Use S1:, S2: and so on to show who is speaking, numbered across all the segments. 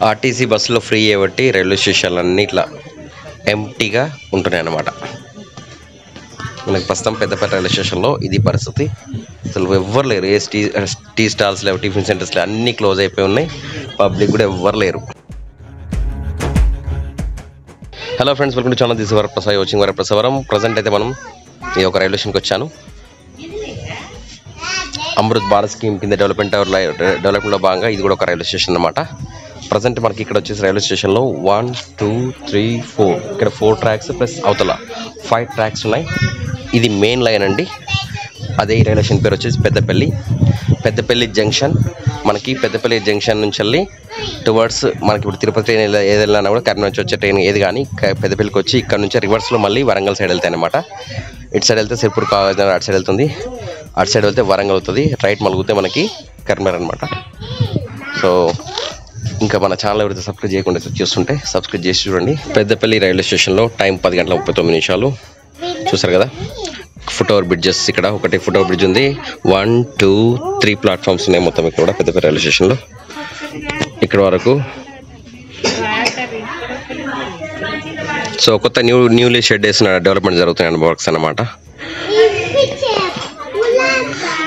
S1: RTC బస్సులో free కాబట్టి railway స్టేషన్లు అన్నీ ఇట్లా ఎంటీగా ఉంటున్నాయి అన్నమాట. మనకి ప్రస్తుతం పెద్దపల్లి రైల్వే స్టేషన్లో ఇది పరిస్థితి. అసలు ఎవ్వరు లేరు. టీ స్టాల్స్ లేవు, టిఫిన్ సెంటర్స్ లేవు, అన్నీ క్లోజ్ అయిపోయి ఉన్నాయి. పబ్లిక్ కూడా ఎవ్వరు లేరు. Hello friends, welcome to channel. This Varaprasad watching Varaprasad వరం. ప్రజెంట్ అయితే మనం ఈ ఒక రైల్వే స్టేషన్కి వచ్చాను. అమృత్ భారత్ స్కీమ్ కింద డెవలప్మెంట్లో భాగంగా ఇది కూడా ఒక రైల్వే స్టేషన్ అన్నమాట. ప్రజెంట్ మనకి ఇక్కడ వచ్చేసి రైల్వే స్టేషన్లో 1, 2, 3, 4 ఇక్కడ 4 ట్రాక్స్ ప్లస్ అవతల 5 ట్రాక్స్ ఉన్నాయి. ఇది మెయిన్ లైన్ అండి. అదే ఈ రైల్వే స్టేషన్ పేరు వచ్చేసి పెద్దపల్లి జంక్షన్. మనకి పెద్దపల్లి జంక్షన్ నుంచి వెళ్ళి టువర్డ్స్ మనకి ఇప్పుడు తిరుపతి ట్రైన్ ఏదైనా కూడా కర్నూలు నుంచి వచ్చే ట్రైన్ ఏది కానీ పెద్దపల్లికి వచ్చి ఇక్కడ నుంచి రివర్స్లో మళ్ళీ వరంగల్ సైడ్ వెళ్తాయి అనమాట. ఇటు సైడ్ వెళ్తే సిర్పూర్ కావాలి, అటు సైడ్ వెళ్తుంది. అటు సైడ్ వెళ్తే వరంగల్ అవుతుంది. రైట్ మలుగుతే మనకి కర్నూలు అనమాట. సో ఇంకా మన ఛానల్ ఎవరైతే సబ్స్క్రైబ్ చేయకుండా చూస్తుంటే సబ్స్క్రైబ్ చేసి చూడండి. పెద్దపల్లి రైల్వే స్టేషన్లో టైం 10:39 చూసారు కదా. ఫుట్ ఓవర్ బ్రిడ్జెస్ ఇక్కడ ఒకటి ఫుట్ ఓవర్ బ్రిడ్జ్ ఉంది. 1, 2, 3 ప్లాట్ఫామ్స్ ఉన్నాయి మొత్తం ఇక్కడ కూడా పెద్దపల్లి రైల్వే స్టేషన్లో. ఇక్కడ వరకు సో కొత్త న్యూలీ షెడ్ వేసిన డెవలప్మెంట్ జరుగుతున్నాయి వర్క్స్ అన్నమాట.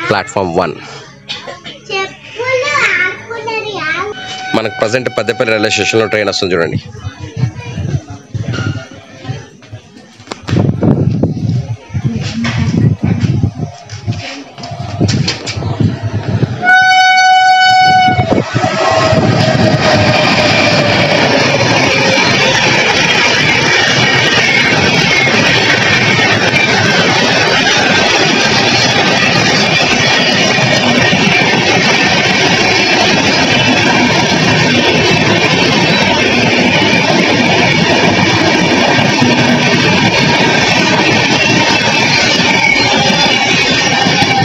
S1: ప్లాట్ఫామ్ 1 మనకు ప్రజెంట్ పెద్దపల్లి రైల్వే స్టేషన్లో ట్రైన్ వస్తుంది చూడండి.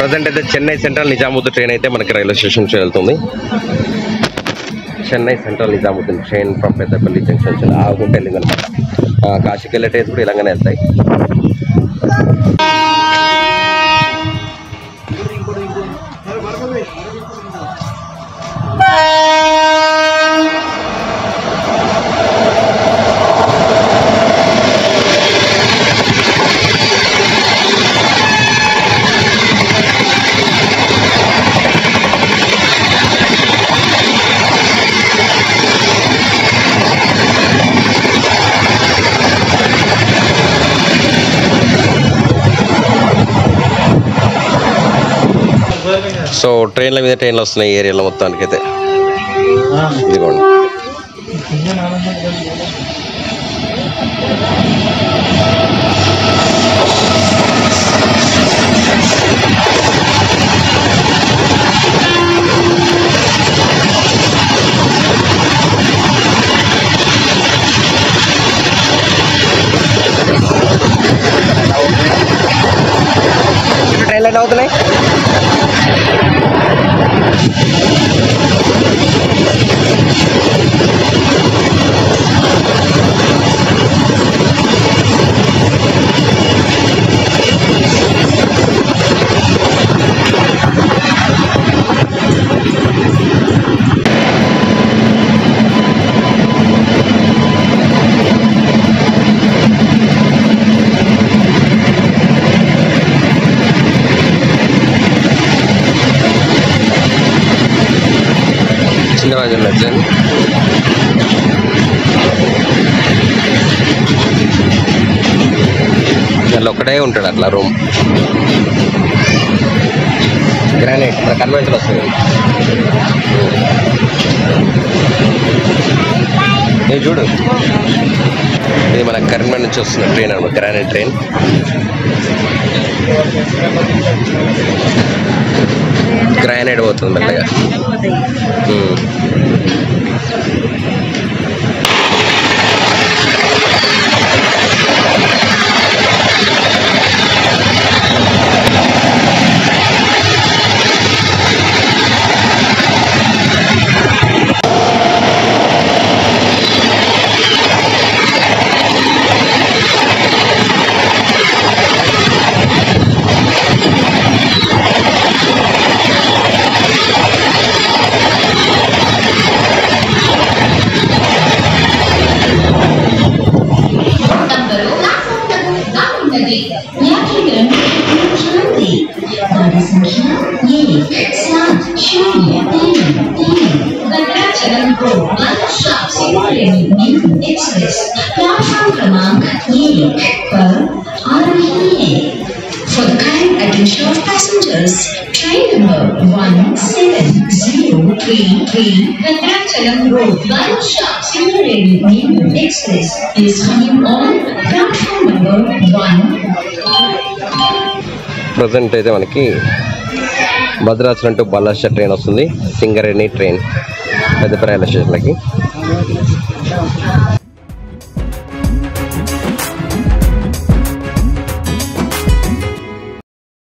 S1: ప్రజెంట్ అయితే చెన్నై సెంట్రల్ నిజాముద్దీన్ ట్రైన్ అయితే మనకి రైల్వే స్టేషన్ నుంచి వెళ్తుంది. Chennai central Nizamuddin train from Peddapalli junction ఆగుంటే వెళ్ళింది అనమాట. కాశీకి వెళ్ళే ట్రైన్స్ కూడా ఇలాగనే వెళ్తాయి. సో ట్రైన్ల మీద ట్రైన్లు వస్తున్నాయి ఈ ఏరియాలో మొత్తానికి అయితే. ఇదిగోండి ట్రైన్లు ఎన్ని అవుతున్నాయి. దానిలో ఒకటే ఉంటాడు అట్లా రూమ్. గ్రానైట్ మన కన్వెన్షన్ వస్తుంది. నేను చూడు, ఇది మన కరీంనగర్ నుంచి వస్తుంది ట్రైన్ అనమాట. Granite train. గ్రానైట్ పోతుంది మెల్లగా.
S2: गाड़ी संख्या 1703 Bhadrachalam road Varaprasad Singareni new express platform क्रमांक 1 पर आ रही है। For the kind attention of passengers, train number 1703 Varaprasad Road, Varam Singareni New Express is coming on platform number 1.
S1: Present అయితే మనకి భద్రాచలం టు బల్లార్షా ట్రైన్ వస్తుంది. Singareni train Peddapalli railway స్టేషన్లకి.